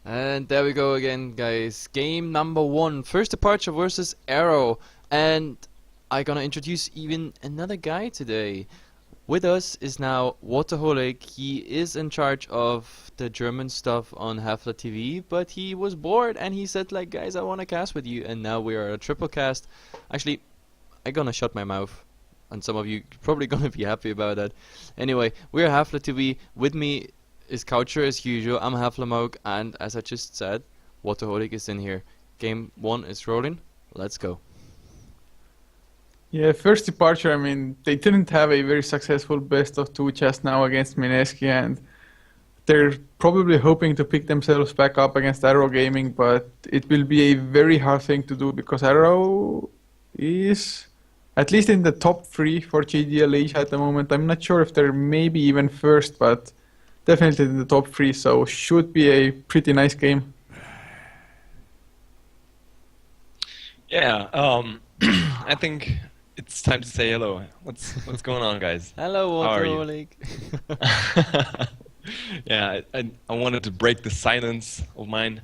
And there we go again, guys. Game number 1. First Departure versus Arrow. And I'm gonna introduce even another guy today. With us is now Waterholic. He is in charge of the German stuff on HeflaTV, but he was bored and he said, like, guys, I want to cast with you. And now we are a triple cast. Actually, I'm gonna shut my mouth. And some of you probably gonna be happy about that. Anyway, we're HeflaTV. With me is Coucher as usual. I'm HeflaMoke, and as I just said, Waterholic is in here. Game 1 is rolling. Let's go. Yeah, first departure, I mean, they didn't have a very successful best of two just now against Mineski, and they're probably hoping to pick themselves back up against Arrow Gaming, but it will be a very hard thing to do because Arrow is at least in the top 3 for JDL Asia at the moment. I'm not sure if they're maybe even first, but definitely in the top 3, so should be a pretty nice game. Yeah, I think it's time to say hello. What's going on, guys? Hello, How are you? Waterholic. Yeah, I wanted to break the silence of mine.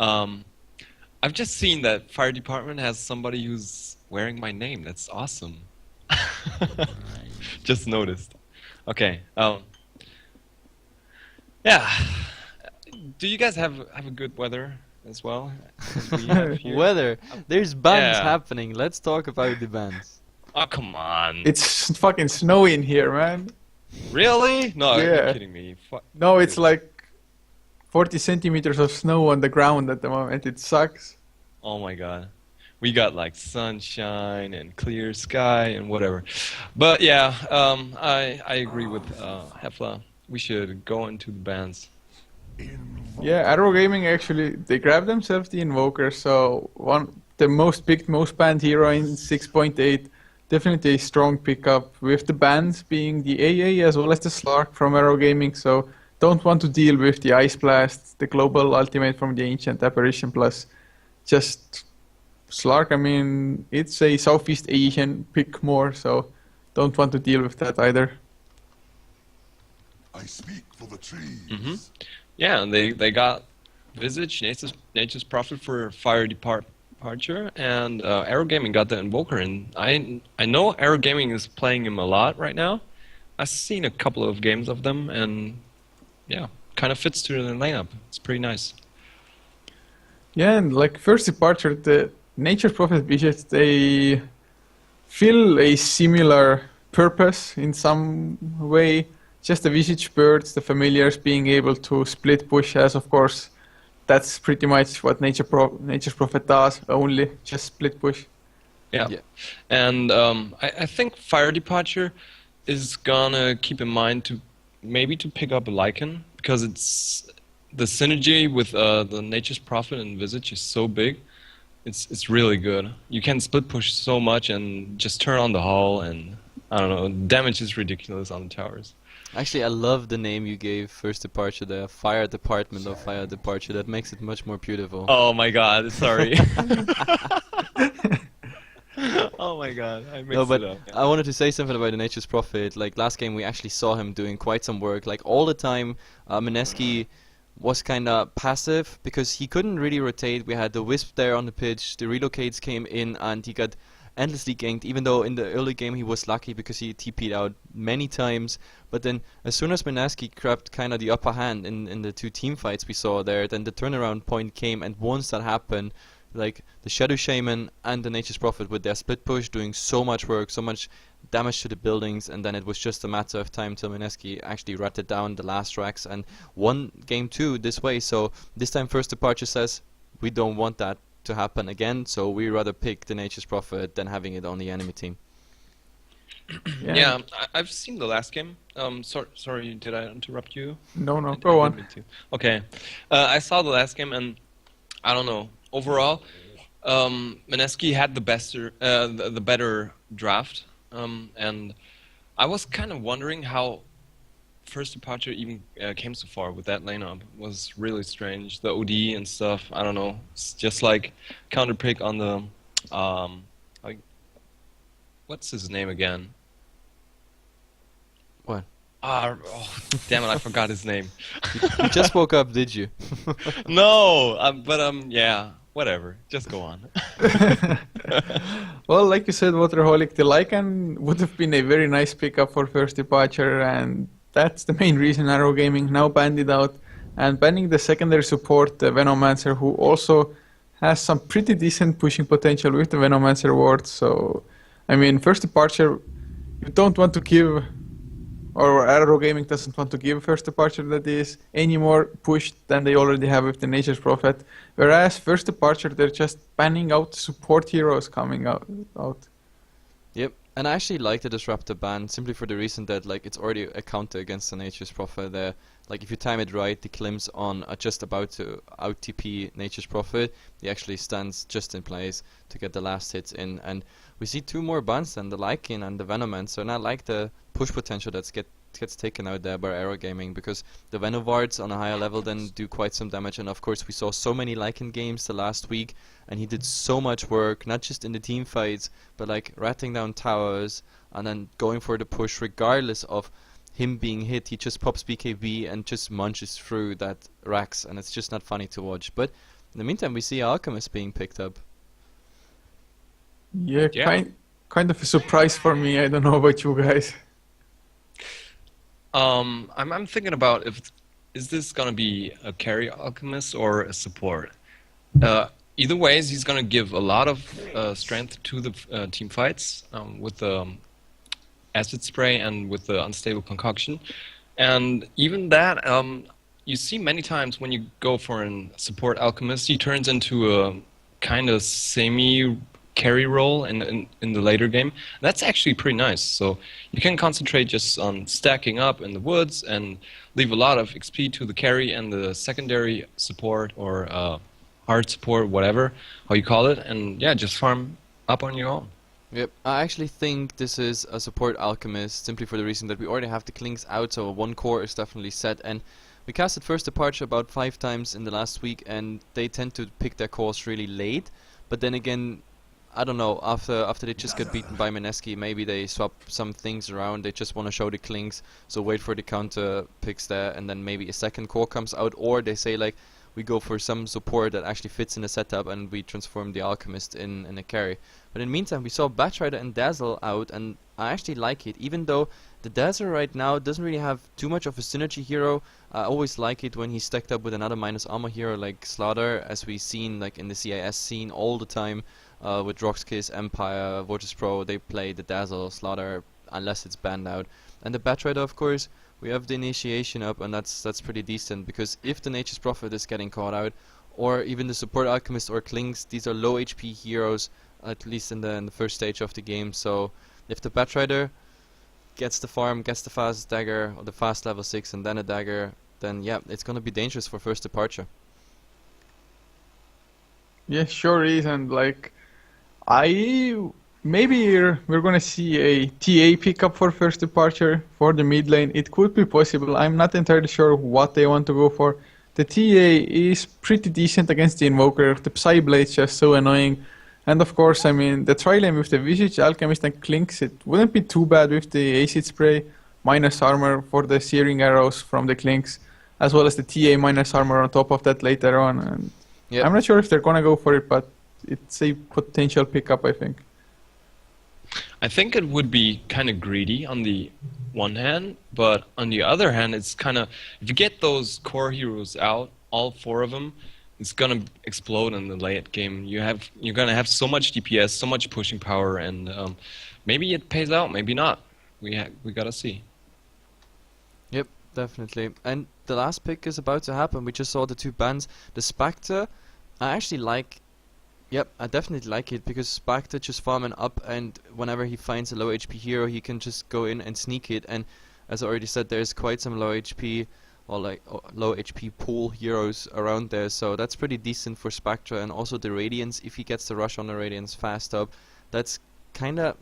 I've just seen that fire department has somebody who's wearing my name. That's awesome. Just noticed. Okay. Yeah. Do you guys have a good weather as well as we have here? Weather. There's bans Yeah. happening. Let's talk about the bans. Oh, come on. It's fucking snowy in here, man. Really? No, Yeah. you're kidding me. No, it's like 40 centimeters of snow on the ground at the moment. It sucks. Oh my god. We got like sunshine and clear sky and whatever. But yeah, I agree with Hefla. We should go into the bands. Yeah, Arrow Gaming actually, they grabbed themselves the Invoker, so the most picked, most banned hero in 6.8. Definitely a strong pickup, with the bans being the AA as well as the Slark from Arrow Gaming, so don't want to deal with the Ice Blast, the global ultimate from the Ancient Apparition plus just Slark. I mean, it's a Southeast Asian pick more, so don't want to deal with that either. I speak for the trees. Hmm. Yeah, and they got Visage, Nature's Prophet for Fire Departure, and Arrow Gaming got the Invoker, and I know Arrow Gaming is playing him a lot right now. I've seen a couple of games of them, and yeah, kind of fits to the lineup. It's pretty nice. Yeah, and like first departure, the Nature Prophet Visage, they feel a similar purpose in some way. Just the Visage birds, the familiars being able to split push, as of course, that's pretty much what Nature's Prophet does, only just split push. Yeah. Yeah. And I think Fire Departure is gonna keep in mind to maybe to pick up a Lycan, because it's the synergy with the Nature's Prophet and Visage is so big. It's really good. You can split push so much and just turn on the hull, and I don't know, damage is ridiculous on the towers. Actually, I love the name you gave First Departure, the Fire Department of Fire Departure. That makes it much more beautiful. Oh my god, sorry. Oh my god, I mixed No, but it up. I wanted to say something about the Nature's Prophet. Like last game, we actually saw him doing quite some work. Like all the time, Mineski was kind of passive because he couldn't really rotate. We had the Wisp there on the pitch. The relocates came in, and he got endlessly ganked. Even though in the early game he was lucky because he TP'd out many times. But then as soon as Mineski grabbed kind of the upper hand in the two team fights we saw there, then the turnaround point came. And once that happened, like the Shadow Shaman and the Nature's Prophet with their split push doing so much work, so much damage to the buildings, and then it was just a matter of time till Mineski actually ratted down the last racks and won game 2 this way. So this time First Departure says we don't want that to happen again, so we rather pick the Nature's Prophet than having it on the enemy team. Yeah, I've seen the last game. Sorry, did I interrupt you? No, I go didn't on. mean to. Okay, I saw the last game, and I don't know. Overall, Mineski had the better draft, and I was kind of wondering how First Departure even came so far with that lineup. It was really strange. The OD and stuff. I don't know. It's just like counter pick on the like, what's his name again? What? Damn it, I forgot his name. You just woke up, did you? No, but yeah, whatever. Just go on. Well, like you said, Waterholic, the Lycan would have been a very nice pickup for first departure, and that's the main reason Arrow Gaming now banned it out. And banning the secondary support, the Venomancer, who also has some pretty decent pushing potential with the Venomancer ward. So, I mean, first departure, you don't want to give, or Arrow Gaming doesn't want to give first departure that is any more push than they already have with the Nature's Prophet. Whereas first departure, they're just banning out support heroes coming out. Yep, and I actually like the Disruptor ban simply for the reason that like it's already a counter against the Nature's Prophet there. Like if you time it right, the Klims on are just about to out TP Nature's Prophet. He actually stands just in place to get the last hits in, and we see two more bans than the Lycan and the Venomancer, and I like the push potential gets taken out there by Aero Gaming, because the Venovards on a higher level then do quite some damage, and of course we saw so many Lycan games the last week, and he did so much work, not just in the team fights, but like ratting down towers and then going for the push regardless of him being hit. He just pops BKB and just munches through that racks, and it's just not funny to watch. But in the meantime, we see Alchemist being picked up. Yeah, Yeah. kind of a surprise for me. I don't know about you guys. I'm thinking about is this gonna be a carry alchemist or a support? Either ways, he's gonna give a lot of strength to the team fights with the acid spray and with the unstable concoction, and even that, you see many times when you go for a support alchemist, he turns into a kind of semi carry role in the later game. That's actually pretty nice. So you can concentrate just on stacking up in the woods and leave a lot of XP to the carry and the secondary support or hard support, whatever how you call it, and yeah, just farm up on your own. Yep, I actually think this is a support alchemist simply for the reason that we already have the Klings out, so one core is definitely set, and we casted first departure about 5 times in the last week, and they tend to pick their cores really late. But then again, I don't know, after they just get beaten by Mineski, maybe they swap some things around. They just want to show the Klings, so wait for the counter picks there, and then maybe a second core comes out, or they say like, we go for some support that actually fits in the setup, and we transform the Alchemist in a carry. But in the meantime, we saw Batrider and Dazzle out, and I actually like it, even though the Dazzle right now doesn't really have too much of a synergy hero. I always like it when he's stacked up with another minus armor hero like Slaughter, as we've seen like in the CIS scene all the time. With Roxkiss, Empire, Vortex Pro, they play the Dazzle, Slaughter, unless it's banned out. And the Batrider, of course, we have the initiation up, and that's pretty decent, because if the Nature's Prophet is getting caught out, or even the support Alchemist or Klings, these are low HP heroes, at least in the first stage of the game. So if the Batrider gets the farm, gets the fast dagger, or the fast level 6, and then a dagger, then yeah, it's gonna be dangerous for first departure. Yeah, sure is, and like, maybe we're gonna see a TA pickup for first departure for the mid lane. It could be possible. I'm not entirely sure what they want to go for. The TA is pretty decent against the Invoker. The Psy Blade's just so annoying. And of course, I mean, the tri-lane with the Visage, Alchemist and Klinks, it wouldn't be too bad with the Acid Spray, minus armor for the Searing Arrows from the Klinks, as well as the TA minus armor on top of that later on. And Yep. I'm not sure if they're gonna go for it, but it's a potential pickup, I think. I think it would be kind of greedy on the one hand, but on the other hand, it's kind of, if you get those core heroes out, all 4 of them, it's gonna explode in the late game. You're gonna have so much DPS, so much pushing power, and maybe it pays out, maybe not. We gotta see. Yep, definitely. And the last pick is about to happen. We just saw the 2 bans. The Spectre, I actually like. Yep, I definitely like it, because Spectre just farming up, and whenever he finds a low HP hero, he can just go in and sneak it. And as I already said, there's quite some low HP or low HP pool heroes around there, so that's pretty decent for Spectre. And also the Radiance, if he gets the rush on the Radiance fast up, that's kinda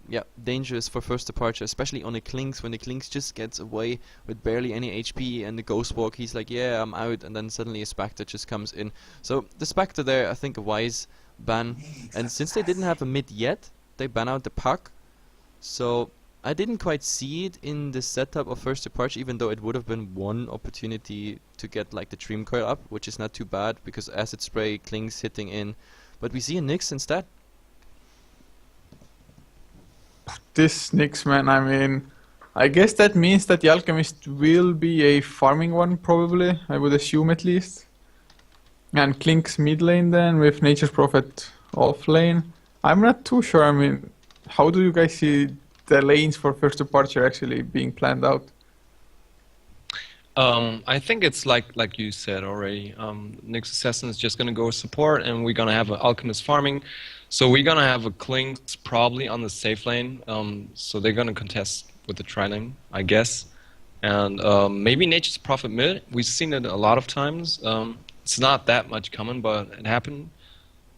dangerous for first departure, especially on the Klings, when the Klings just gets away with barely any HP, and the Ghost Walk, he's like, yeah, I'm out, and then suddenly a Spectre just comes in. So the Spectre there, I think a wise ban, and since they didn't have a mid yet, they ban out the Puck. So I didn't quite see it in the setup of First Departure, even though it would have been one opportunity to get like the Dream Coil up, which is not too bad because Acid Spray, Klings hitting in. But we see a Nyx instead. This Nyx, man, I mean, I guess that means that the Alchemist will be a farming one, probably. I would assume at least. And Klink's mid lane then, with Nature's Prophet off lane. I'm not too sure, I mean, how do you guys see the lanes for First Departure actually being planned out? I think it's like you said already. Nyx Assassin is just gonna go support, and we're gonna have an Alchemist farming. So we're gonna have a Klinks probably on the safe lane. So they're gonna contest with the tri-lane, I guess. And maybe Nature's Prophet mid. We've seen it a lot of times. It's not that much common, but it happened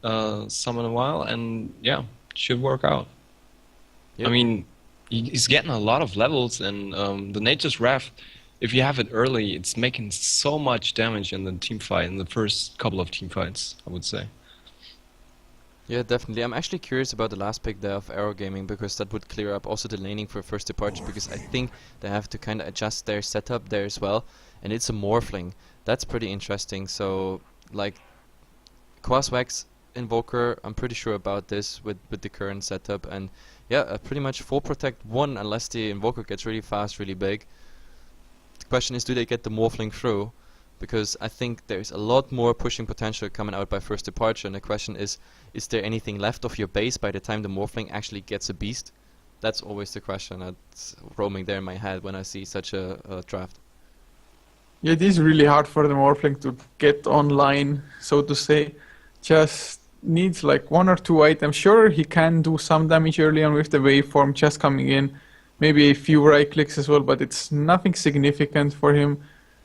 some in a while, and yeah, should work out. Yep. I mean, he's getting a lot of levels, and the Nature's Wrath, if you have it early, it's making so much damage in the team fight, in the first couple of team fights, I would say. Yeah, definitely. I'm actually curious about the last pick there of Arrow Gaming, because that would clear up also the laning for First Departure, because I think they have to kind of adjust their setup there as well, and it's a Morphling. That's pretty interesting. So, like, Quaswax Invoker, I'm pretty sure about this with the current setup, and yeah, pretty much full protect 1 unless the Invoker gets really fast, really big. The question is, do they get the Morphling through? Because I think there's a lot more pushing potential coming out by First Departure, and the question is there anything left of your base by the time the Morphling actually gets a beast? That's always the question that's roaming there in my head when I see such a draft. Yeah, it is really hard for the Morphling to get online, so to say. Just needs like 1 or 2 items. Sure, he can do some damage early on with the waveform just coming in. Maybe a few right clicks as well, but it's nothing significant for him.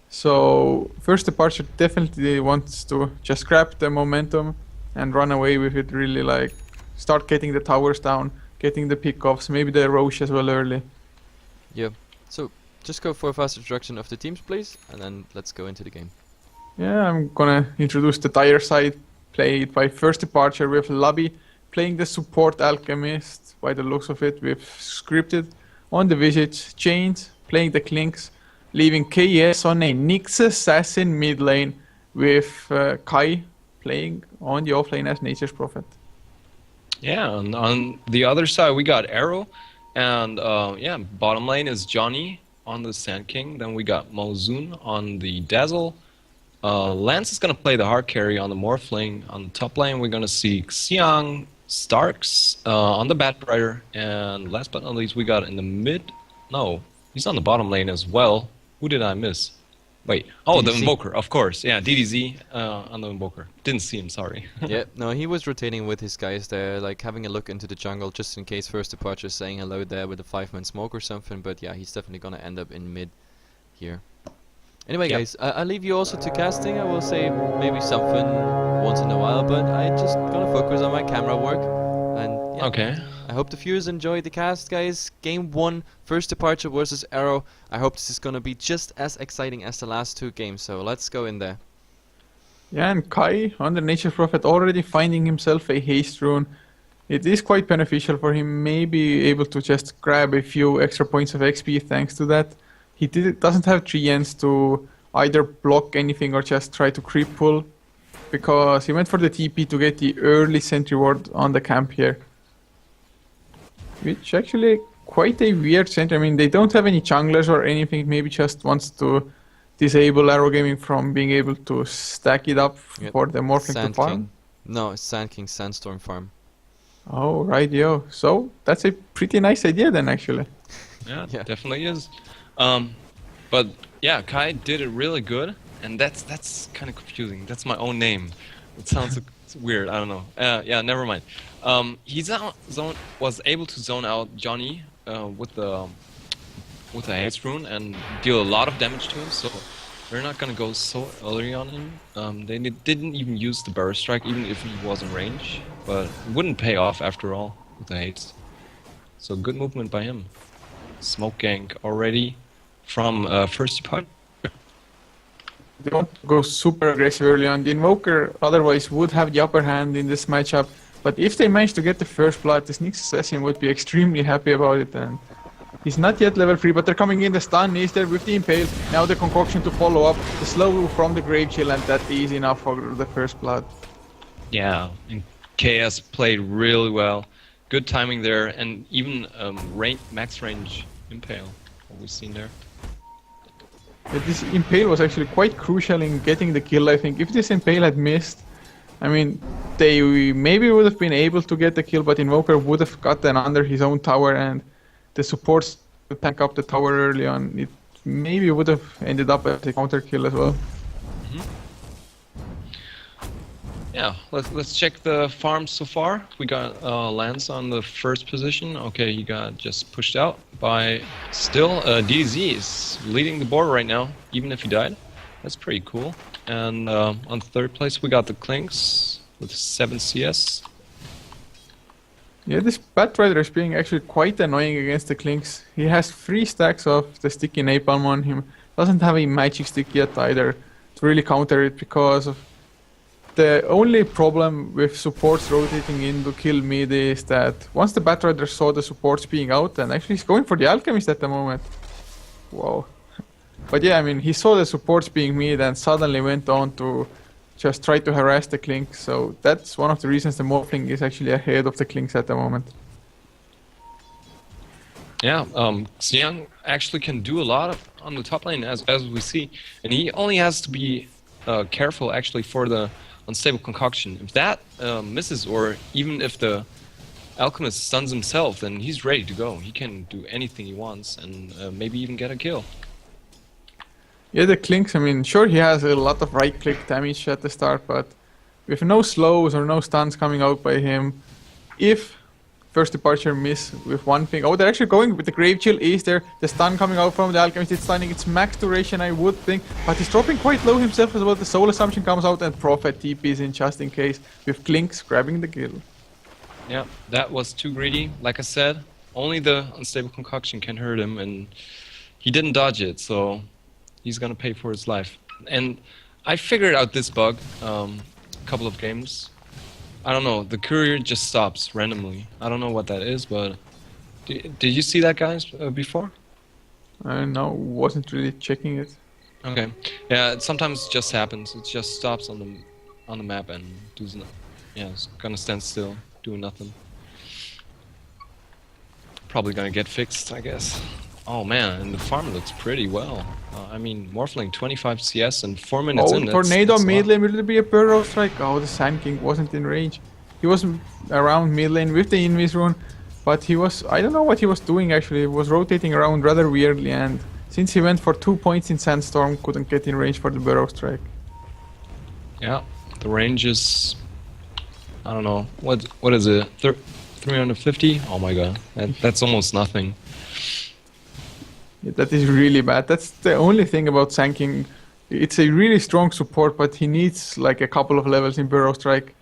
So First Departure definitely wants to just grab the momentum and run away with it, really, like start getting the towers down, getting the pickoffs, maybe the Roche as well early. Yeah, so just go for a fast introduction of the teams, please, and then let's go into the game. Yeah, I'm gonna introduce the dire side, played by First Departure with Lobby, playing the support Alchemist, by the looks of it, with Scripted on the Visage, Chains, playing the Klinks, leaving KS on a Nyx Assassin mid lane, with Kai playing on the offlane as Nature's Prophet. Yeah, and on the other side we got Arrow, and yeah, bottom lane is Johnny on the Sand King. Then we got Mozoon on the Dazzle. Lance is gonna play the hard carry on the Morphling. On the top lane we're gonna see Xiang, Starks on the Batrider, and last but not least we got in the mid. No, he's on the bottom lane as well. Who did I miss? Wait, oh, the DDZ. Invoker, of course. Yeah, DDZ on the Invoker. Didn't see him, sorry. Yeah, no, he was rotating with his guys there, like having a look into the jungle just in case First Departure is saying hello there with a 5-man smoke or something, but yeah, he's definitely gonna end up in mid here. Anyway, Yep. guys, I'll leave you also to casting. I will say maybe something once in a while, but I just gonna focus on my camera work. And yeah, Okay. I hope the viewers enjoy the cast, guys. Game 1, First Departure versus Arrow. I hope this is gonna be just as exciting as the last 2 games, so let's go in there. Yeah, and Kai on the Nature's Prophet already finding himself a haste rune. It is quite beneficial for him, maybe able to just grab a few extra points of XP thanks to that. He doesn't have treants to either block anything or just try to creep pull, because he went for the TP to get the early sentry ward on the camp here. Which actually quite a weird sentry. I mean, they don't have any junglers or anything, maybe just wants to disable Arrow Gaming from being able to stack it up Yeah, for the Morphling to Sand farm. King. No, it's Sand King Sandstorm Farm. Oh, right, yo. So that's a pretty nice idea then, actually. Yeah, Yeah. definitely is. But yeah, Kai did it really good, and that's kind of confusing. That's my own name. It sounds weird. I don't know. Yeah, never mind. Was able to zone out Johnny with the haste rune and deal a lot of damage to him. So they're not gonna go so early on him. They didn't even use the burst strike, even if he was in range. But it wouldn't pay off after all with the haste. So good movement by him. Smoke gank already from First Departure. They want to go super aggressive early on. The Invoker otherwise would have the upper hand in this matchup. But if they manage to get the first blood, this Nyx Assassin would be extremely happy about it. And He's not yet level 3, but they're coming in. The stun is there with the Impale. Now the Concoction to follow up. The slow from the Grave Chill, and that is enough for the first blood. Yeah, and KS played really well. Good timing there, and even max range Impale, what we've seen there. Yeah, this Impale was actually quite crucial in getting the kill, I think. If this Impale had missed, I mean, they maybe would have been able to get the kill, but Invoker would have gotten under his own tower, and the supports to tank up the tower early on. It maybe would have ended up as a counter kill as well. Yeah, let's check the farms so far. We got Lance on the first position. Okay, he got just pushed out by still DZ is leading the board right now, even if he died. That's pretty cool. And on third place we got the Clinks with 7 CS. Yeah, this Batrider is being actually quite annoying against the Clinks. He has 3 stacks of the sticky napalm on him. Doesn't have a magic stick yet either to really counter it, because of the only problem with supports rotating in to kill mid is that once the Batrider saw the supports being out, and actually he's going for the Alchemist at the moment. Wow. But yeah, I mean, he saw the supports being mid and suddenly went on to just try to harass the Clinks, so that's one of the reasons the Morphling is actually ahead of the Clinks at the moment. Yeah, Xiang actually can do a lot on the top lane as we see, and he only has to be careful actually for the unstable concoction. If that misses, or even if the Alchemist stuns himself, then he's ready to go. He can do anything he wants and maybe even get a kill. Yeah, the Clinks, I mean, sure he has a lot of right-click damage at the start, but with no slows or no stuns coming out by him, if first departure miss with one thing. Oh, they're actually going with the Grave Chill is there. The stun coming out from the Alchemist, it's stunning. It's max duration, I would think, but he's dropping quite low himself as well. The Soul Assumption comes out and Prophet TPs in just in case, with Clinks grabbing the kill. Yeah, that was too greedy. Like I said, only the unstable concoction can hurt him, and he didn't dodge it, so he's gonna pay for his life. And I figured out this bug a couple of games. I don't know, the courier just stops randomly. I don't know what that is, but did you see that, guys, before? No, wasn't really checking it. Okay, yeah, it sometimes just happens. It just stops on the map and does not. Yeah, it's gonna stand still, doing nothing. Probably gonna get fixed, I guess. Oh man, and the farm looks pretty well. I mean, Morphling 25 CS and 4 minutes in. Tornado mid lane, will it be a Burrow strike? Oh, the Sand King wasn't in range. He was around mid lane with the Invis rune, but he was, I don't know what he was doing actually. He was rotating around rather weirdly, and since he went for 2 points in Sandstorm, couldn't get in range for the Burrow strike. Yeah, the range is, I don't know, what is it? 350? Oh my god, that's almost nothing. Yeah, that is really bad. That's the only thing about Sand King. It's a really strong support, but he needs like a couple of levels in Burrow Strike.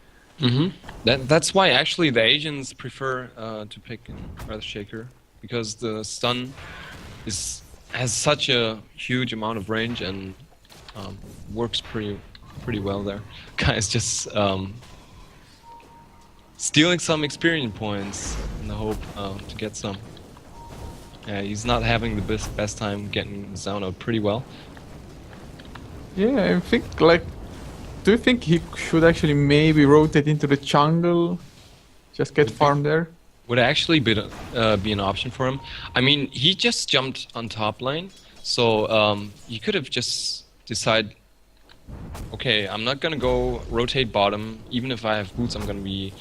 That's why actually the Asians prefer to pick Earthshaker, because the stun has such a huge amount of range and works pretty well there. Guys just stealing some experience points in the hope to get some. Yeah, he's not having the best time getting Zauno pretty well. Yeah, I think like, do you think he should actually maybe rotate into the jungle, just get farm there? Would actually be an option for him. I mean, he just jumped on top lane, so he could have just decided, okay, I'm not gonna go rotate bottom. Even if I have boots, I'm gonna be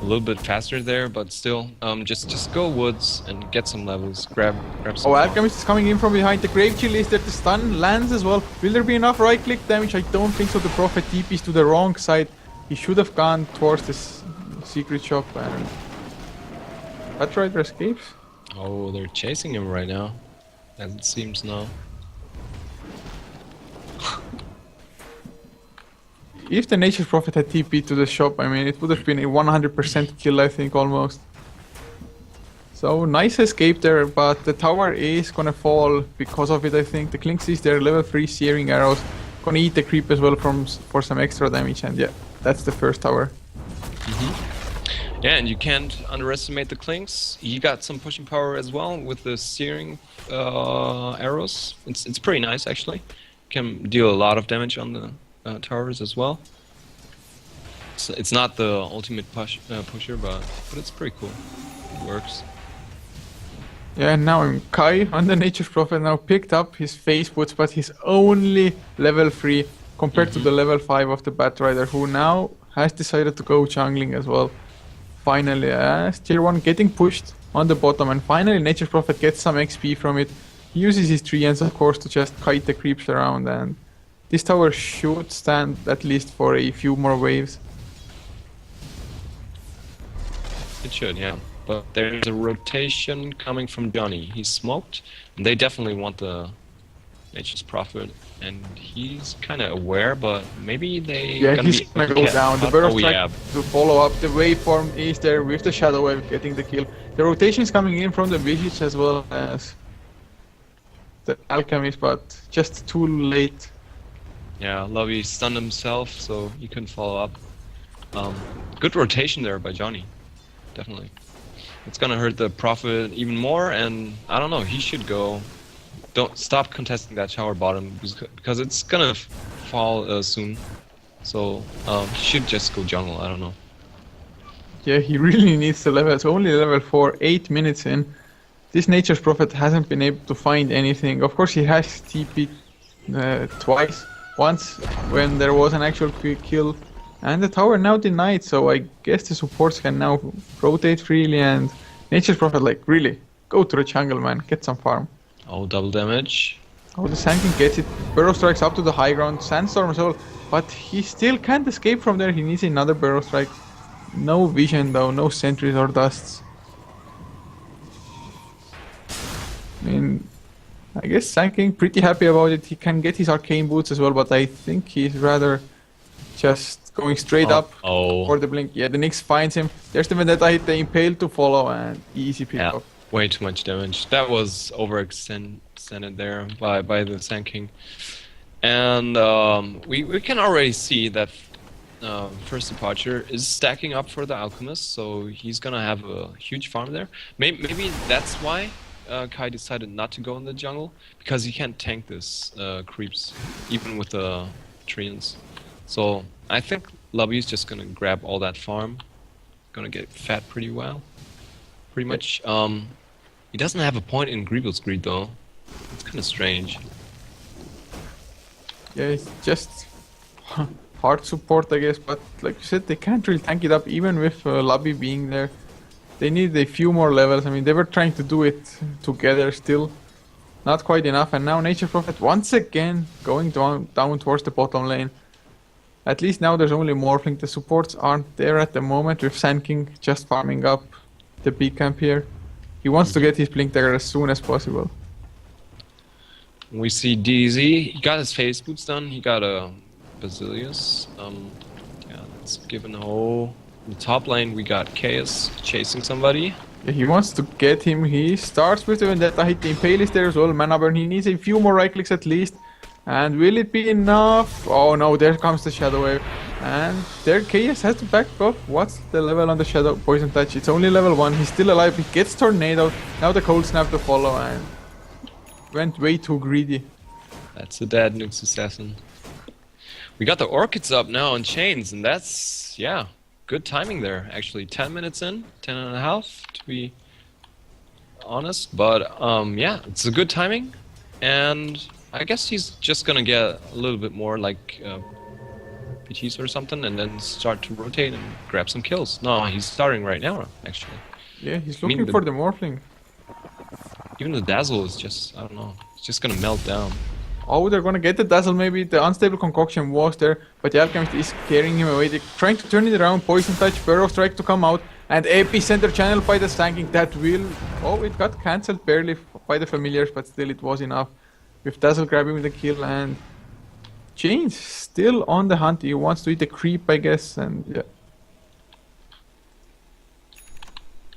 a little bit faster there, but still, just go woods and get some levels, grab some. Oh, Alchemist is coming in from behind. The Grave Chill is there, the stun lands as well. Will there be enough right click damage? I don't think so. The Prophet TPs to the wrong side. He should have gone towards this secret shop, and Batrider escapes. Oh, they're chasing him right now, as it seems now. If the Nature's Prophet had TP to the shop, I mean, it would have been a 100% kill, I think, almost. So, nice escape there, but the tower is gonna fall because of it, I think. The Clinks is there, level 3 Searing Arrows. Gonna eat the creep as well for some extra damage, and yeah, that's the first tower. Yeah, and you can't underestimate the Clinks. He got some pushing power as well with the steering arrows. It's pretty nice actually. Can deal a lot of damage on the towers as well. It's not the ultimate pusher, but it's pretty cool. It works. Yeah, and now Kai on the Nature's Prophet now picked up his face boots, but he's only level 3 compared to the level 5 of the Batrider, who now has decided to go jungling as well. Finally, tier 1 getting pushed on the bottom, and finally Nature's Prophet gets some XP from it. He uses his treants, of course, to just kite the creeps around, and this tower should stand at least for a few more waves. It should, yeah. But there's a rotation coming from Johnny. He's smoked, and they definitely want the Nature's Prophet, and he's kind of aware, but maybe they. Yeah, he's gonna go down. The Burrow Strike to follow up. The waveform is there with the Shadow Wave getting the kill. The rotation is coming in from the Visage as well as the Alchemist, but just too late. Yeah, Lovey stunned himself, so he couldn't follow up. Good rotation there by Johnny, definitely. It's gonna hurt the Prophet even more, and I don't know, he should go. Don't stop contesting that tower bottom because it's gonna fall soon. So he should just go jungle. I don't know. Yeah, he really needs the level. It's only level 4, 8 minutes in. This Nature's Prophet hasn't been able to find anything. Of course, he has TP twice. Once when there was an actual quick kill, and the tower now denied. So I guess the supports can now rotate freely, and Nature's Prophet like really go to the jungle, man. Get some farm. Oh, double damage. Oh, the Sand King gets it. Burrow Strikes up to the high ground. Sandstorm as well. But he still can't escape from there. He needs another Burrow Strike. No vision though. No sentries or dusts. I mean, I guess Sand King pretty happy about it. He can get his Arcane Boots as well. But I think he's rather just going straight up for the blink. Yeah, the Nyx finds him. There's the Vendetta hit. The Impale to follow. And easy pick up. Way too much damage. That was overextended there by the Sand King. And we can already see that First Departure is stacking up for the Alchemist, so he's gonna have a huge farm there. Maybe that's why Kai decided not to go in the jungle, because he can't tank this creeps, even with the treants. So I think Lobby's just gonna grab all that farm. Gonna get fat pretty well. Pretty much. He doesn't have a point in Greevil's Greed though. It's kind of strange. Yeah, it's just hard support, I guess. But like you said, they can't really tank it up, even with Lobby being there. They need a few more levels. I mean, they were trying to do it together still. Not quite enough. And now Nature's Prophet once again going down towards the bottom lane. At least now there's only Morphling. The supports aren't there at the moment, with Sand King just farming up the big camp here. He wants to get his Blink Dagger as soon as possible. We see DZ. He got his face boots done. He got a Basilius. Yeah, let's give an O. In the top lane, we got Chaos chasing somebody. Yeah, he wants to get him. He starts with the Vendetta hit. The Impale is there as well. Mana Burn. He needs a few more right clicks at least. And will it be enough? Oh no, there comes the Shadow Wave. And there Chaos has to back off. What's the level on the Shadow Poison Touch? It's only level 1. He's still alive. He gets Tornado. Now the Cold Snap to follow, and went way too greedy. That's a dead Nyx Assassin. We got the Orchids up now on chains, and that's, yeah, good timing there actually. 10 minutes in, 10 and a half to be honest. But yeah, it's a good timing, and I guess he's just gonna get a little bit more like PTs or something, and then start to rotate and grab some kills. No, he's starting right now, actually. Yeah, he's looking for the Morphling. Even the Dazzle is just, I don't know, it's just gonna melt down. Oh, they're gonna get the Dazzle maybe. The Unstable Concoction was there, but the Alchemist is carrying him away. They're trying to turn it around. Poison Touch, Burrow Strike to come out, and Epicenter Channel by the Sand King. That will... Oh, it got cancelled barely by the Familiars, but still it was enough. With Dazzle grabbing the kill, and Chains still on the hunt. He wants to eat the creep, I guess, and yeah.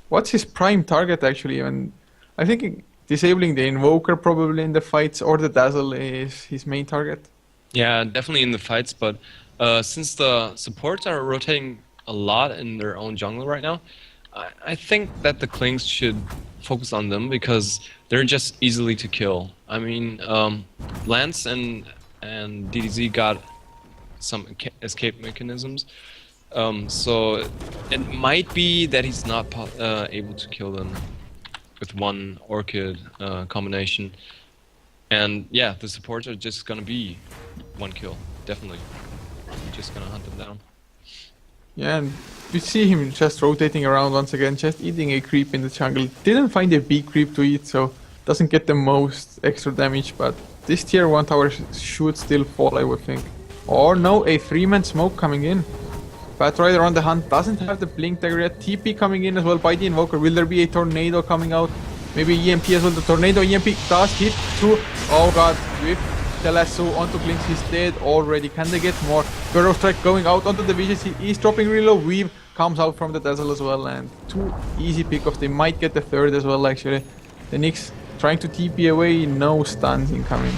What's his prime target actually? And I think disabling the Invoker probably in the fights, or the Dazzle is his main target. Yeah, definitely in the fights, but since the supports are rotating a lot in their own jungle right now. I think that the Klings should focus on them because they're just easily to kill. I mean, Lance and DDZ got some escape mechanisms, so it might be that he's not able to kill them with one Orchid combination. And yeah, the supports are just gonna be one kill, definitely. Just gonna hunt them down. Yeah, and we see him just rotating around once again, just eating a creep in the jungle. Didn't find a big creep to eat, so doesn't get the most extra damage, but this tier 1 tower should still fall, I would think. Or no, a 3-man smoke coming in. Batrider on the hunt, doesn't have the blink dagger yet. TP coming in as well by the invoker. Will there be a tornado coming out? Maybe EMP as well. The tornado EMP does hit through. Oh god, with the lasso onto Blinks, he's dead already. Can they get more? Burrow strike going out onto the visions. He is dropping really low. Weave comes out from the dazzle as well, and 2 easy pickoffs. They might get the 3rd as well actually. The Nyx trying to TP away, no stuns incoming.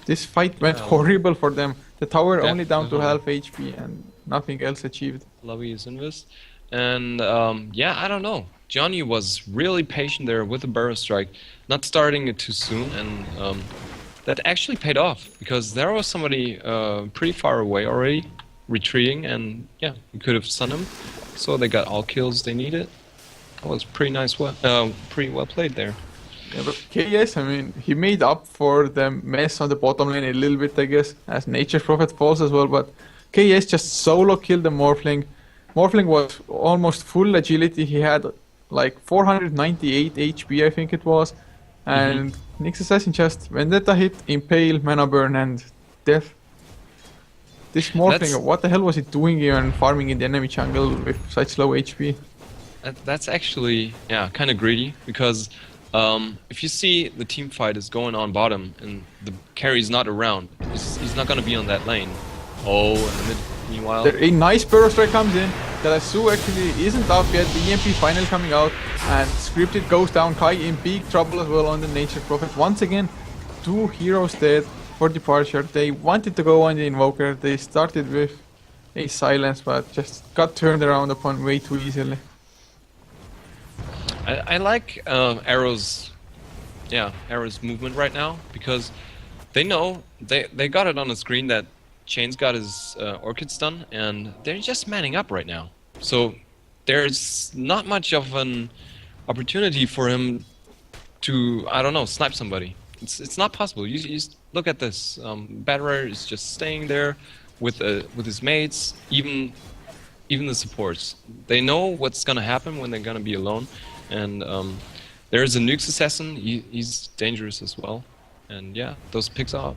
This fight went horrible for them. The tower only down to half HP and nothing else achieved. Lobby is invest. And yeah, I don't know. Johnny was really patient there with the Burrow Strike, not starting it too soon, and that actually paid off because there was somebody pretty far away already, retreating, and yeah, you could have stunned him. So they got all kills they needed. That was pretty nice, pretty well played there. Yeah, but KS, I mean, he made up for the mess on the bottom lane a little bit, I guess, as Nature's Prophet falls as well, but KS just solo killed the Morphling. Morphling was almost full agility, he had like 498 HP, I think it was, and Nyx Assassin just Vendetta hit, Impale, Mana Burn, and death. This Morphling, what the hell was it doing here and farming in the enemy jungle with such low HP? That's actually, yeah, kind of greedy, because if you see the team fight is going on bottom and the carry's not around, he's not gonna be on that lane. Oh, in the mid, meanwhile... There, a nice Burrow Strike comes in, the lasso actually isn't up yet, the EMP final coming out, and Scripted goes down, Kai in big trouble as well on the Nature Prophet. Once again, 2 heroes dead for departure. They wanted to go on the Invoker, they started with a silence, but just got turned around upon way too easily. I like Arrow's movement right now because they know they got it on the screen that Chain's got his Orchid stun and they're just manning up right now. So there's not much of an opportunity for him to, I don't know, snipe somebody. It's not possible. You just look at this. Batrider is just staying there with his mates, even the supports. They know what's gonna happen when they're gonna be alone. And there's a Nyx Assassin, he's dangerous as well. And yeah, those picks are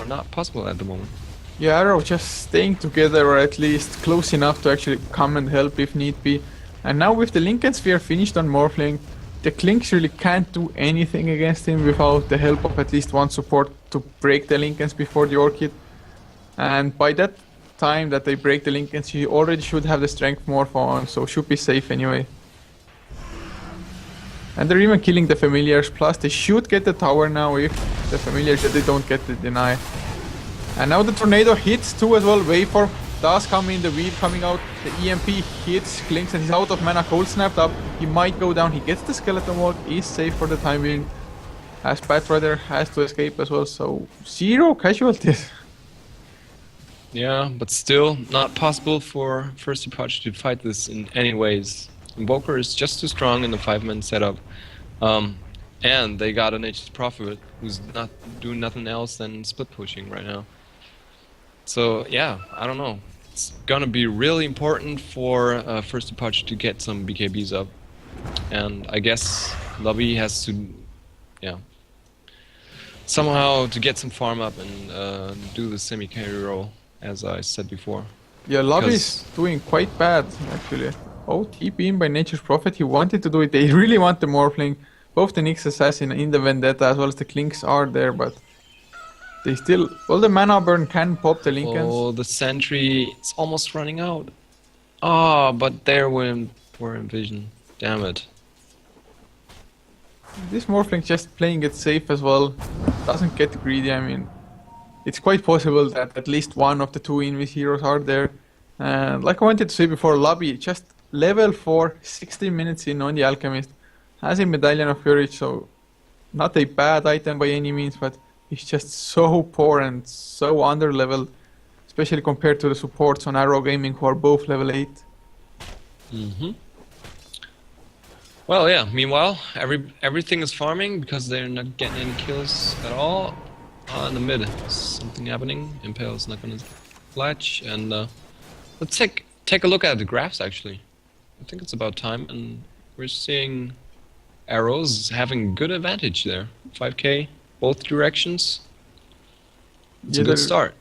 not possible at the moment. Yeah, Arrow just staying together, or at least close enough to actually come and help if need be. And now with the Lincoln Sphere finished on Morphling, the Klinks really can't do anything against him without the help of at least one support to break the Lincolns before the Orchid. And by that time that they break the Lincolns, he already should have the Strength Morph on, so should be safe anyway. And they're even killing the familiars, plus they should get the tower now if the familiars that they don't get the deny. And now the tornado hits too as well, Waveform does come in, the weave coming out, the EMP hits Klinks and he's out of mana, cold snapped up, he might go down, he gets the skeleton walk, is safe for the time being. As Batrider has to escape as well, so 0 casualties. Yeah, but still not possible for First Departure to fight this in any ways. Invoker is just too strong in the 5-man setup, and they got an Nature's Prophet who's not doing nothing else than split pushing right now. So yeah, I don't know. It's gonna be really important for First Departure to get some BKBs up, and I guess Lobby has to, yeah, somehow to get some farm up and do the semi-carry role, as I said before. Yeah, Lobby's doing quite bad actually. Oh, TP in by Nature's Prophet, he wanted to do it, they really want the Morphling. Both the Nyx Assassin in the Vendetta as well as the Klinks are there, but they still... Well, the Mana Burn can pop the Lincolns. Oh, the Sentry, it's almost running out. Oh, but there we're in vision. Damn it. This Morphling just playing it safe as well. Doesn't get greedy, I mean... it's quite possible that at least one of the two Invis heroes are there. And like I wanted to say before, Lobby just level 4, 16 minutes in on the Alchemist, has a Medallion of Courage, so not a bad item by any means, but he's just so poor and so under level, especially compared to the supports on Arrow Gaming who are both level 8. Well, yeah. Meanwhile, everything is farming because they're not getting any kills at all. In the mid, something happening. Impale is not going to fletch, and let's take a look at the graphs. Actually, I think it's about time, and we're seeing Arrows having good advantage there. 5k, both directions. It's a good start.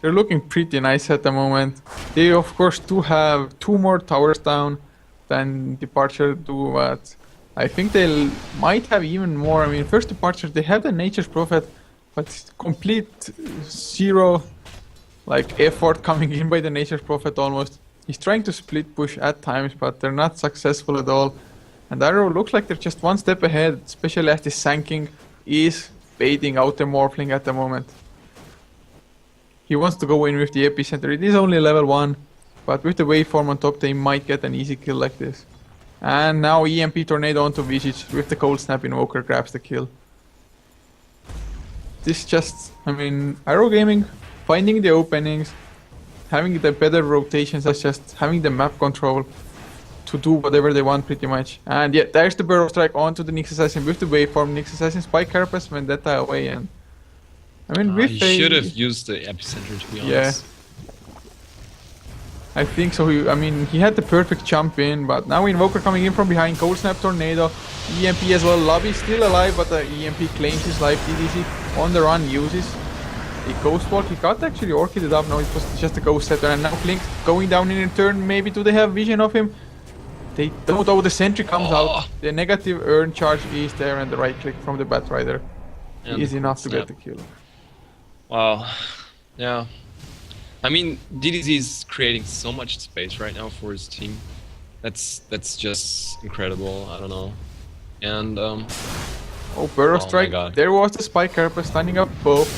They're looking pretty nice at the moment. They of course do have 2 more towers down than Departure do, but I think they might have even more. I mean, first Departure, they have the Nature's Prophet, but complete zero like effort coming in by the Nature's Prophet almost. He's trying to split push at times, but they're not successful at all. And Arrow looks like they're just one step ahead, especially as the Sanking is baiting out the Morphling at the moment. He wants to go in with the Epicenter. It is only level 1, but with the waveform on top, they might get an easy kill like this. And now EMP Tornado onto Visage with the Cold Snap Invoker grabs the kill. This just, I mean, Arrow Gaming finding the openings, having the better rotations, as just having the map control to do whatever they want pretty much. And yeah, there's the Burrow Strike onto the Nyx Assassin with the waveform. Nyx Assassin Spike Carapace, Vendetta away, and I mean, with he should have used the epicenter, to be honest. Yeah, I think so. I mean, he had the perfect jump in, but now Invoker coming in from behind. Cold Snap Tornado, EMP as well. Lobby still alive, but the EMP claims his life. DDC on the run uses a Ghost Walk. He got actually Orchided up. No, it was just a Ghost Scepter, and now Blink going down in turn. Maybe do they have vision of him? They don't. Though the Sentry comes out. The negative Earn charge is there, and the right click from the Batrider is enough to get the kill. Wow. Yeah. I mean, DDZ is creating so much space right now for his team. That's just incredible. I don't know. And oh, Burrow Strike. There was the Spike Carapace standing up both,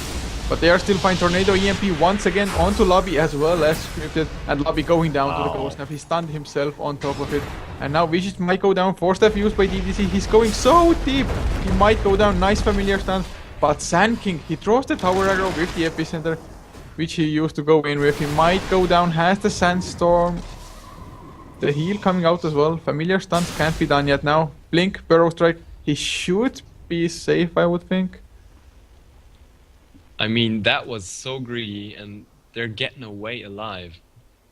but they are still fine. Tornado EMP once again onto Lobby as well as scripted, and Lobby going down to the Ghost Snap. He stunned himself on top of it, and now Visage might go down. Force Staff used by DDC. He's going so deep. He might go down. Nice familiar stance. But Sand King, he throws the tower aggro with the epicenter, which he used to go in with. He might go down, has the Sandstorm. The heal coming out as well. Familiar stunts can't be done yet now. Blink, Burrow Strike. He should be safe, I would think. I mean, that was so greedy, and they're getting away alive.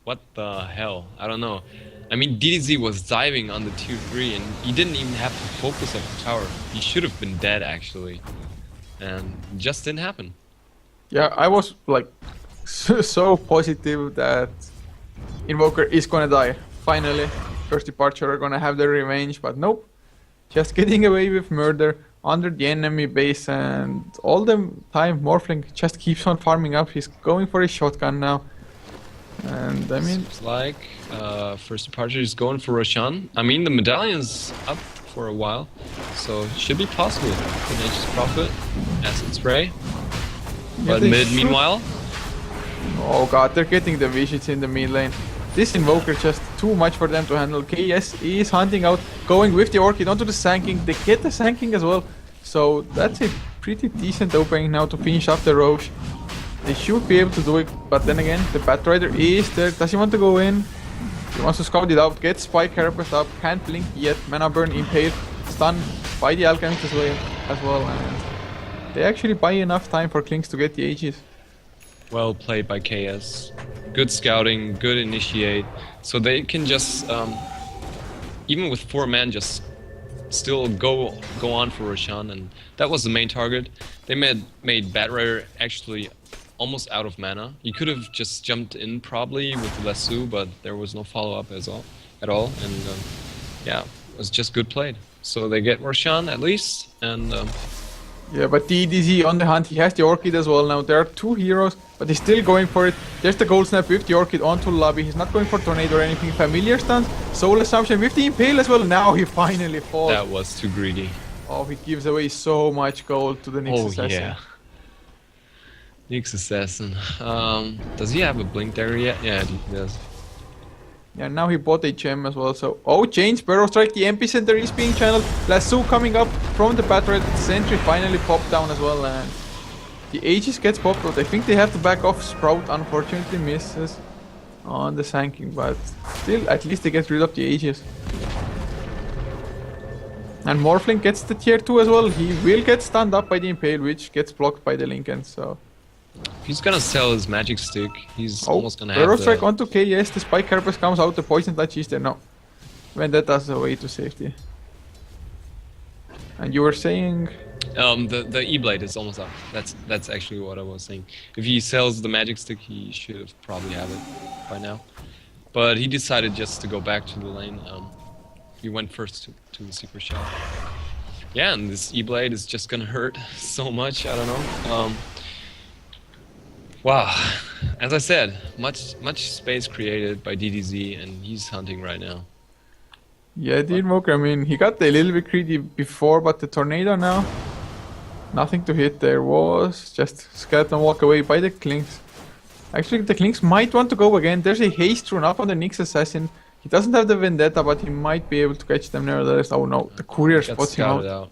What the hell? I don't know. I mean, DDZ was diving on the tier 3, and he didn't even have to focus on the tower. He should have been dead, actually. And it just didn't happen. Yeah, I was like so positive that Invoker is gonna die. Finally, First Departure are gonna have their revenge, but nope. Just getting away with murder under the enemy base, and all the time Morphling just keeps on farming up. He's going for a shotgun now. And I mean... Seems like First Departure is going for Roshan. I mean, the medallion's up for a while, so it should be possible. The Nature's Prophet, Acid Spray. But mid, meanwhile... Oh god, they're getting the Visage in the mid lane. This Invoker just too much for them to handle. KS is hunting out, going with the Orchid onto the Sanking. They get the Sanking as well. So that's a pretty decent opening now to finish off the Roche. They should be able to do it, but then again, the Batrider is there. Does he want to go in? He wants to scout it out, get Spike Carapace up, can't blink yet. Mana Burn, Impale, stunned by the Alchemist as well. And they actually buy enough time for Klinks to get the Aegis. Well played by KS. Good scouting, good initiate. So they can just, even with 4 men, just still go on for Roshan, and that was the main target. They made Batrider actually almost out of mana. He could have just jumped in probably with the Lasso, but there was no follow-up at all, and yeah, it was just good played. So they get Roshan at least, and yeah, but DDZ on the hunt. He has the Orchid as well now. There are 2 heroes, but he's still going for it. There's the Gold Snap with the Orchid onto Lobby. He's not going for Tornado or anything. Familiar stance, Soul Assumption with the Impale as well. Now he finally falls. That was too greedy. Oh, he gives away so much gold to the Nyx Assassin. Yeah. Nyx Assassin. Does he have a blink dagger yet? Yeah, he does. Yeah, now he bought a gem as well, so... Oh, change, Burrow Strike, the epicenter is being channeled. Lasso coming up from the battery. Sentry finally popped down as well, and... The Aegis gets popped, but I think they have to back off. Sprout unfortunately misses on the Sanking, but still, at least they get rid of the Aegis. And Morphling gets the tier 2 as well. He will get stunned up by the Impale, which gets blocked by the Lincoln, so... He's gonna sell his magic stick. He's almost gonna Burrow have Strike the... onto KS, the Spike Carapace comes out, the Poison Touch is there. No. Vendetta's away to safety. And you were saying... the E-Blade is almost up. That's actually what I was saying. If he sells the magic stick, he should probably have it by now. But he decided just to go back to the lane. He went first to the secret shop. Yeah, and this E-Blade is just gonna hurt so much. I don't know. Wow, as I said, much space created by DDZ, and he's hunting right now. Yeah, the Invoker, I mean, he got a little bit greedy before, but the Tornado now, nothing to hit there was, just Skeleton walk away by the Clinks. Actually, the Clinks might want to go again. There's a haste rune up on the Nyx Assassin. He doesn't have the Vendetta, but he might be able to catch them nevertheless. Oh no, the Courier Got spots him scouted out. out.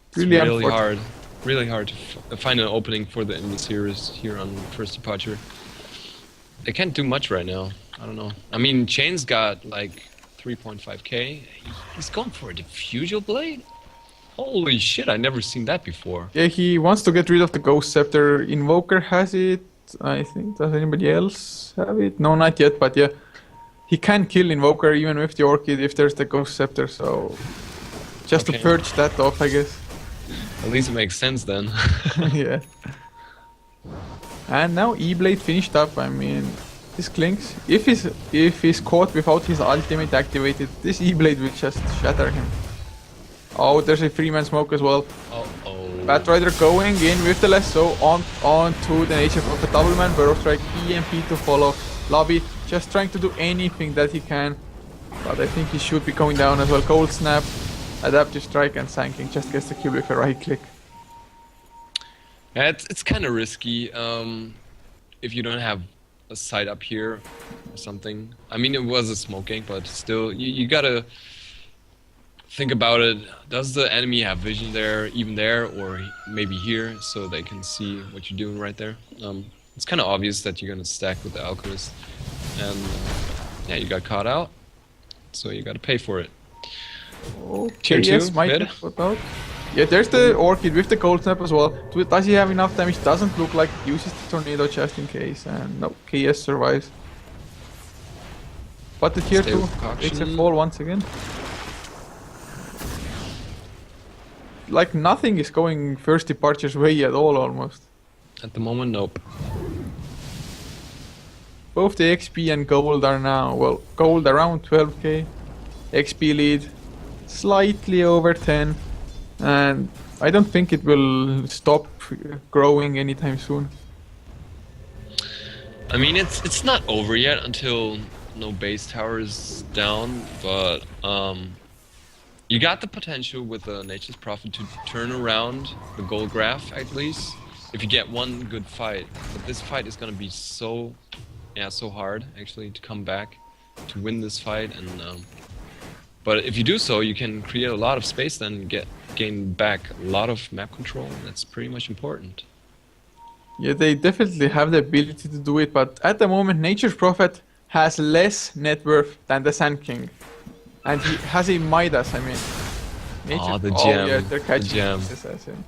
It's really unfortunate. hard. Really hard to find an opening for the Invisirus here on first departure. They can't do much right now. I don't know. I mean, Chain's got like 3.5k. He's going for a Diffusal Blade? Holy shit, I never seen that before. Yeah, he wants to get rid of the Ghost Scepter. Invoker has it, I think. Does anybody else have it? No, not yet, but yeah. He can kill Invoker even with the Orchid if there's the Ghost Scepter, so... Just to Okay. purge that off, I guess. At least it makes sense then. Yeah. And now E-Blade finished up. I mean, this Clinks. If he's caught without his ultimate activated, this E-Blade will just shatter him. Oh, there's a 3-man smoke as well. Uh-oh. Batrider going in with the lasso on to the nature of a double man. Burrow Strike, EMP to follow. Lobby just trying to do anything that he can. But I think he should be going down as well. Cold Snap, Adaptive Strike, and Sanking just gets the kill with a right click. Yeah, it's kind of risky if you don't have a sight up here or something. I mean, it was a smoke gank, but still, you gotta think about it. Does the enemy have vision there, even there, or maybe here, so they can see what you're doing right there? It's kind of obvious that you're gonna stack with the Alchemist, and yeah, you got caught out, so you gotta pay for it. Okay, Tier yes, 2, might mid. get put out. Yeah, there's the Orchid with the Cold Snap as well. Does he have enough damage? Doesn't look like he uses the Tornado just in case. And no, KS survives. But the tier Stay 2 with Concoction. takes a fall once again. Like nothing is going first departure's way at all almost. At the moment, nope. Both the XP and gold are now, well, gold around 12k. XP lead slightly over 10. And I don't think it will stop growing anytime soon. I mean, it's not over yet until no base tower is down, but you got the potential with the Nature's Prophet to turn around the goal graph at least if you get one good fight. But this fight is gonna be so hard actually to come back to win this fight, and but if you do so, you can create a lot of space then and gain back a lot of map control. That's pretty much important. Yeah, they definitely have the ability to do it, but at the moment, Nature's Prophet has less net worth than the Sand King. And he has a Midas, I mean. The gem. Yeah, they're catching The gem. this assassin.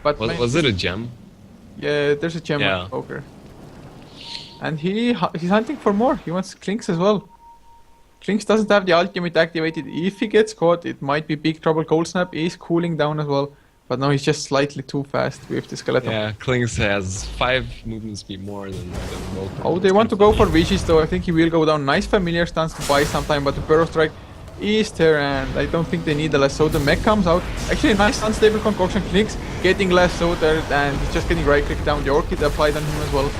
But Was it a gem? Yeah, there's a gem Yeah. on poker. And he's hunting for more. He wants Clinks as well. Clinks doesn't have the ultimate activated. If he gets caught, it might be big trouble. Cold Snap is cooling down as well. But now he's just slightly too fast with the skeleton. Yeah, Klings has 5 movement speed more than Vulcan. Oh, they want to go for Vicious though. I think he will go down. Nice familiar stance to buy some time, but the Burrow Strike is there, and I don't think they need the lasso. The mech comes out. Actually, nice unstable concoction. Clicks getting lasso there, and he's just getting right click down. The Orchid applied on him as well.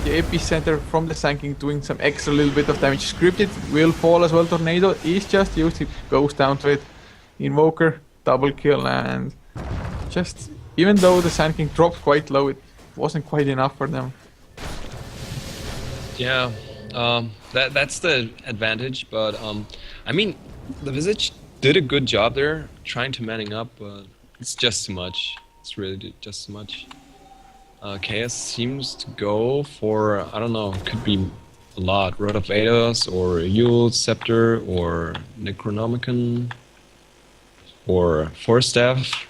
The epicenter from the Sanking doing some extra little bit of damage. Scripted will fall as well. Tornado is just used. He goes down to it. Invoker, double kill, and just even though the Sand King dropped quite low, it wasn't quite enough for them. Yeah, that's the advantage. But I mean, the Visage did a good job there, trying to manning up, but it's just too much. It's really just too much. Chaos seems to go for, I don't know, could be a lot. Rod of Ados, or Yule Scepter, or Necronomicon, or Force Staff.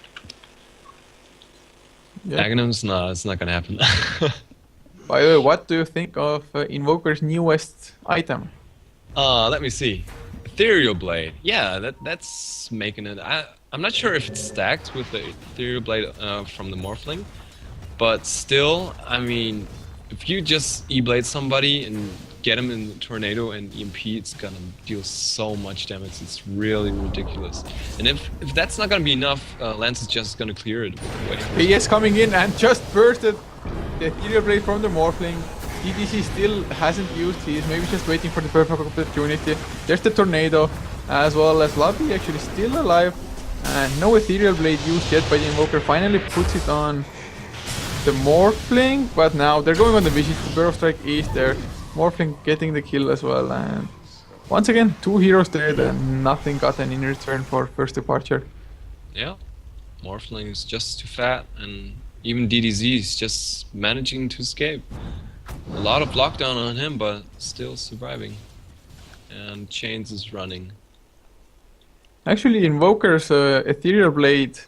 Yeah. Aghanim's, nah, it's not gonna happen. By the way, what do you think of Invoker's newest item? Let me see. Ethereal Blade. Yeah, that's making it. I'm not sure if it's stacked with the Ethereal Blade from the Morphling, but still, I mean, if you just E-Blade somebody and get him in the Tornado and EMP, it's gonna deal so much damage. It's really ridiculous. And if that's not gonna be enough, Lance is just gonna clear it. He is coming in and just bursted the Ethereal Blade from the Morphling. DDC still hasn't used his, maybe just waiting for the perfect opportunity. There's the Tornado, as well as Lobby actually still alive. And no Ethereal Blade used yet by the Invoker. Finally puts it on the Morphling, but now they're going on the Visage. The Burrow Strike is there. Morphling getting the kill as well. And once again, two heroes there, and nothing gotten in return for first departure. Yeah, Morphling is just too fat, and even DDZ is just managing to escape. A lot of lockdown on him, but still surviving. And Chains is running. Actually, Invoker's Ethereal Blade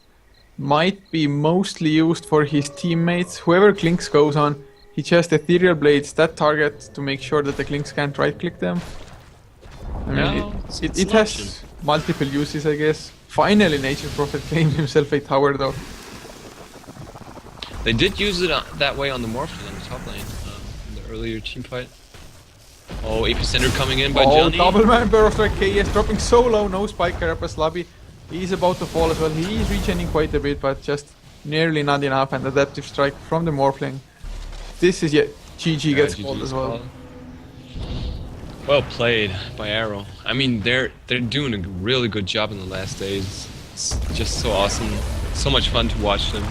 might be mostly used for his teammates. Whoever Clinks goes on, he just Ethereal Blades that target to make sure that the Clinks can't right-click them. I mean, it has multiple uses, I guess. Finally, Nature's Prophet claimed himself a tower, though. They did use it that way on the Morphling on the top lane in the earlier team fight. Oh, Epicenter coming in by Johnny. Oh, double man Burrow Strike. KS dropping so low, no spike Carapace Lobby. He's about to fall as well. He is regening quite a bit, but just nearly not enough. And Adaptive Strike from the Morphling. This is yet GG gets called as well. Well played by Arrow. I mean, they're doing a really good job in the last days. It's just so awesome. So much fun to watch them.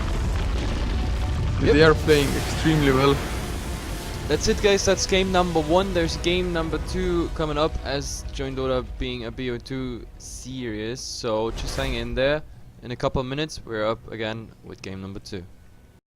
They are playing extremely well. That's it, guys. That's game number 1. There's game number 2 coming up, as Join Dota being a BO2 series. So just hang in there. In a couple of minutes, we're up again with game number 2.